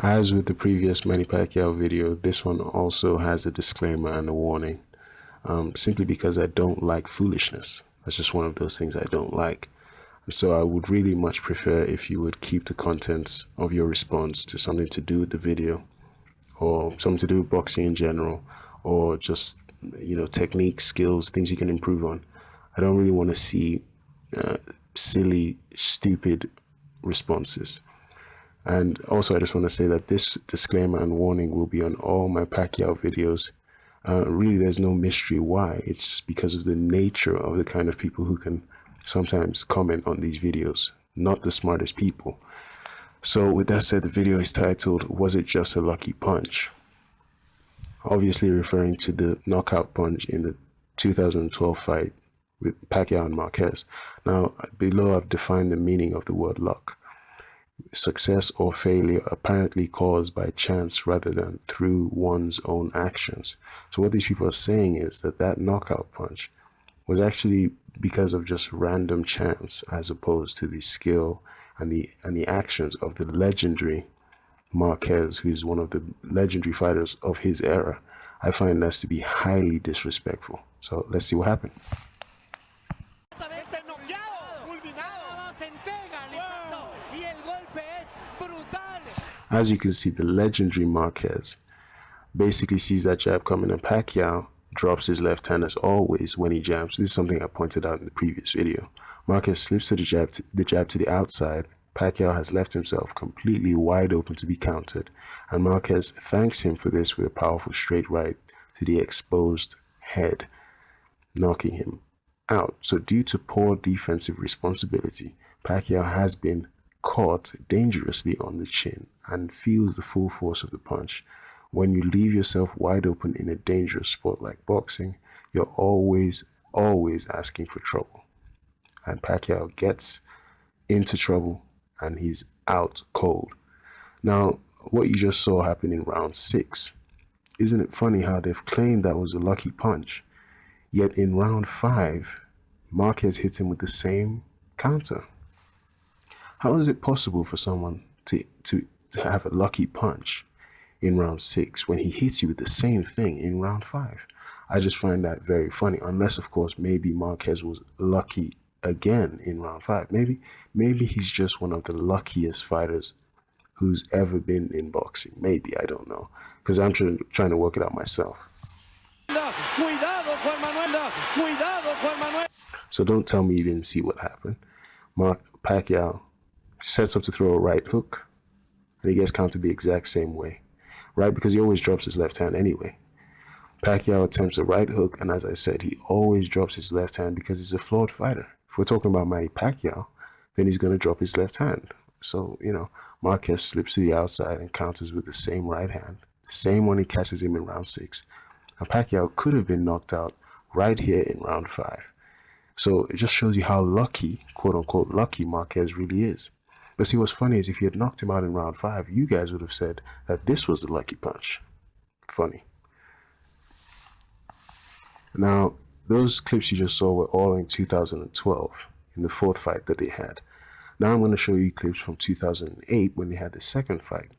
As with the previous Manny Pacquiao video, this one also has a disclaimer and a warning, simply because I don't like foolishness. That's just one of those things I don't like. So I would really much prefer if you would keep the contents of your response to something to do with the video, or something to do with boxing in general, or just, techniques, skills, things you can improve on. I don't really want to see silly, stupid responses. And also, I just want to say that this disclaimer and warning will be on all my Pacquiao videos. Really, there's no mystery why. It's just because of the nature of the kind of people who can sometimes comment on these videos, not the smartest people. So with that said, the video is titled, "Was it just a lucky punch?" Obviously referring to the knockout punch in the 2012 fight with Pacquiao and Marquez. Now, below I've defined the meaning of the word luck. Success or failure apparently caused by chance rather than through one's own actions. So what these people are saying is that knockout punch was actually because of just random chance, as opposed to the skill and the actions of the legendary Marquez, who's one of the legendary fighters of his era. I find that to be highly disrespectful. So let's see what happened. As you can see, the legendary Marquez basically sees that jab coming, and Pacquiao drops his left hand as always when he jabs. This is something I pointed out in the previous video. Marquez slips to the jab to the outside. Pacquiao has left himself completely wide open to be countered, and Marquez thanks him for this with a powerful straight right to the exposed head, knocking him out. So due to poor defensive responsibility, Pacquiao has been caught dangerously on the chin and feels the full force of the punch. When you leave yourself wide open in a dangerous sport like boxing, you're always asking for trouble. And Pacquiao gets into trouble and he's out cold. Now, what you just saw happen in round 6, isn't it funny how they've claimed that was a lucky punch, yet in round 5, Marquez hits him with the same counter? How is it possible for someone to have a lucky punch in round 6 when he hits you with the same thing in round 5? I just find that very funny, unless of course maybe Marquez was lucky again in round 5. Maybe he's just one of the luckiest fighters who's ever been in boxing. Maybe, I don't know, because I'm trying to work it out myself. So don't tell me you didn't see what happened. Pacquiao sets up to throw a right hook, and he gets countered the exact same way, right? Because he always drops his left hand anyway. Pacquiao attempts a right hook, and as I said, he always drops his left hand because he's a flawed fighter. If we're talking about Manny Pacquiao, then he's going to drop his left hand. So, Marquez slips to the outside and counters with the same right hand, the same one he catches him in round 6. And Pacquiao could have been knocked out right here in round 5. So it just shows you how lucky, quote unquote lucky, Marquez really is. But see, what's funny is if he had knocked him out in round 5, you guys would have said that this was the lucky punch. Funny. Now, those clips you just saw were all in 2012, in the 4th fight that they had. Now I'm going to show you clips from 2008 when they had the 2nd fight.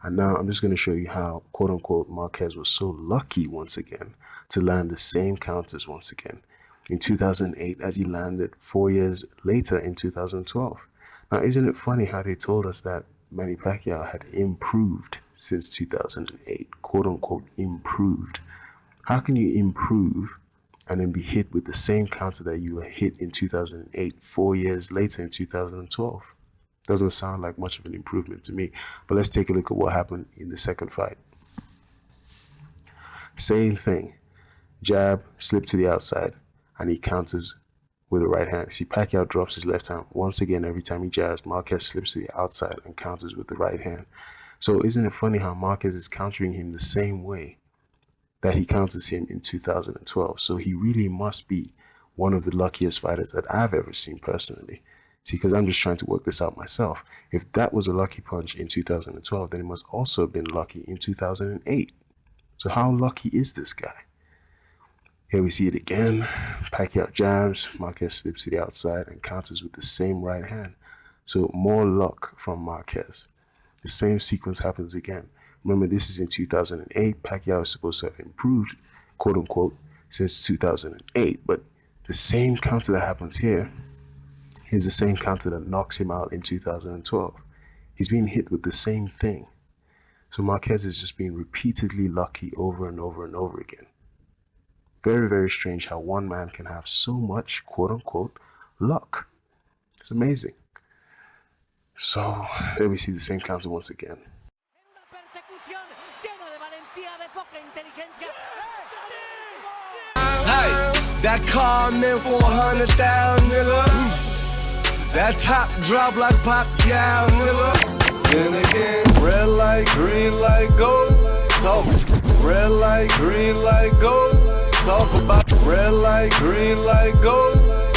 And now I'm just going to show you how, quote unquote, Marquez was so lucky once again to land the same counters once again in 2008 as he landed 4 years later in 2012. Now, isn't it funny how they told us that Manny Pacquiao had improved since 2008, quote unquote improved? How can you improve and then be hit with the same counter that you were hit in 2008, 4 years later in 2012? Doesn't sound like much of an improvement to me. But let's take a look at what happened in the 2nd fight. Same thing. Jab, slip to the outside, and he counters with the right hand. See, Pacquiao drops his left hand once again every time he jabs. Marquez slips to the outside and counters with the right hand. So isn't it funny how Marquez is countering him the same way that he counters him in 2012? So he really must be one of the luckiest fighters that I've ever seen personally. See, because I'm just trying to work this out myself. If that was a lucky punch in 2012, then it must also have been lucky in 2008. So how lucky is this guy? Here we see it again. Pacquiao jabs, Marquez slips to the outside and counters with the same right hand. So more luck from Marquez. the same sequence happens again. Remember, this is in 2008. Pacquiao is supposed to have improved, quote unquote, since 2008. But the same counter that happens here is the same counter that knocks him out in 2012. He's being hit with the same thing. So Marquez is just being repeatedly lucky over and over and over again. Very, very strange how one man can have so much, quote unquote, luck. It's amazing. So there we see the same counter once again. Hey, that car meant for 100,000, nigga. That top drop like Pacquiao, nigga. Then again, red light, green light, go. Talk. Red light, green light, go. Talk about red light, green light, go.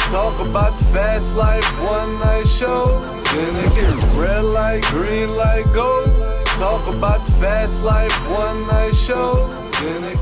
Talk about the fast life, one night show. Then again, red light, green light, go. Talk about the fast life, one night show. Then again.